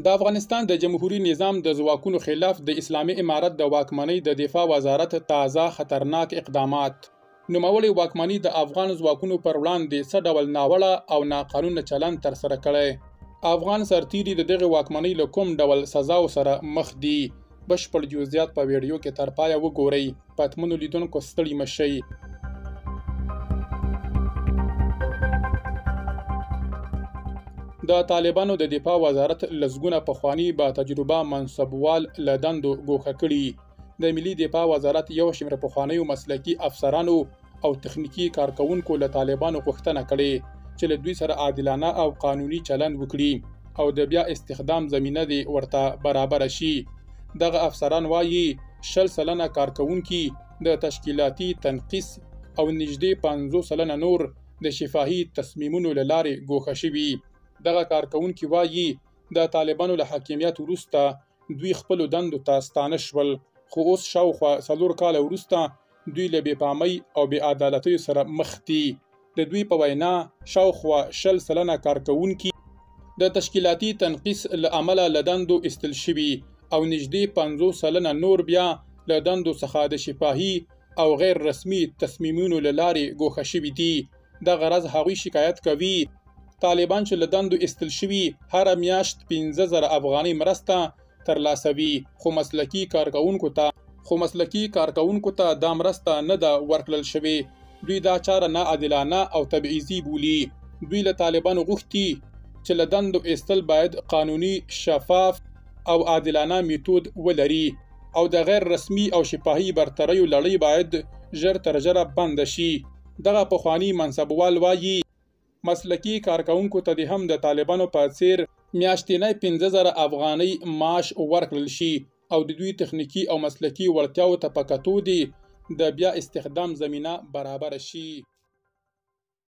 د افغانستان د جمهوریت نظام د ځواکونو خلاف د اسلامي امارت د واکمنۍ د دفاع وزارت تازه خطرناک اقدامات. نوموړې واکمنۍ د افغان ځواکونو پر وړاندې څه ډول ناوړه او ناقانونه چلند ترسره کړی. افغان سرتیري د دغې واکمنۍ له کوم ډول سزاو سره مخ دي؟ بشپړ جزئیات په ویډیو کې تر پایه وګورئ. پاتمنو لیدونکو ستړي مه شئ. د طالبانو د دفاع وزارت لسګونه پخواني با تجربه منصبوال له دندو ګوښه کړي. د ملي دفاع وزارت یو شمېر پخوانیو مسلکي افسرانو او تخنیکي کارکونکو له طالبانو غوښتنه کړې چې له دوی سره عادلانه او قانوني چلند وکړي او د بیا استخدام زمینه دې ورته برابره شي. دغه افسران وایي 60% کارکونکي د تشکیلاتي تنقیص او نږدې 50% نور د شفاهي تصمیمونو له لارې ګوښه شوي. دغه کارکونکي وایي د طالبانو له حاکمیت وروسته دوی خپلو دندو ته ستانه شول، خو اوس شاوخوا 4 کاله وروسته دوی له بې پامۍ او بې عدالتیو سره مخ دي. د دوی په وینا شاوخوا 60% کارکونکي د تشکیلاتي تنقیص له امله له دندو ایستل شوي او نږدې 50% نور بیا له دندو څخه د شفاهي او غیر رسمي تصمیمونو له لارې ګوښه شوي دي. دغه راز هغوی شکایت کوي طالبان چې له دندو ایستل شوي هره میاشت 15,000 افغانۍ مرسته ترلاسوي، خو مسلکي کارکونکو ته دا مرسته نه ده ورکړل شوې. دوی دا چاره ناعادلانه او تبعیضي بولي. دوی له طالبانو غوښتي چې له دندو ایستل باید قانوني، شفاف او عادلانه میتود ولري او د غیر رسمي او شفاهي برتریو لړۍ باید ژر تر ژره بنده شي. دغه پخواني منصبوال وایي مسلکي کارکونکو ته د هم د طالبانو په څیر میاشتنی 15,000 افغانۍ معاش ورکړل شي او د دوی تخنیکي او مسلکي وړتیاو ته په کتو د بیا استخدام زمینه برابره شي.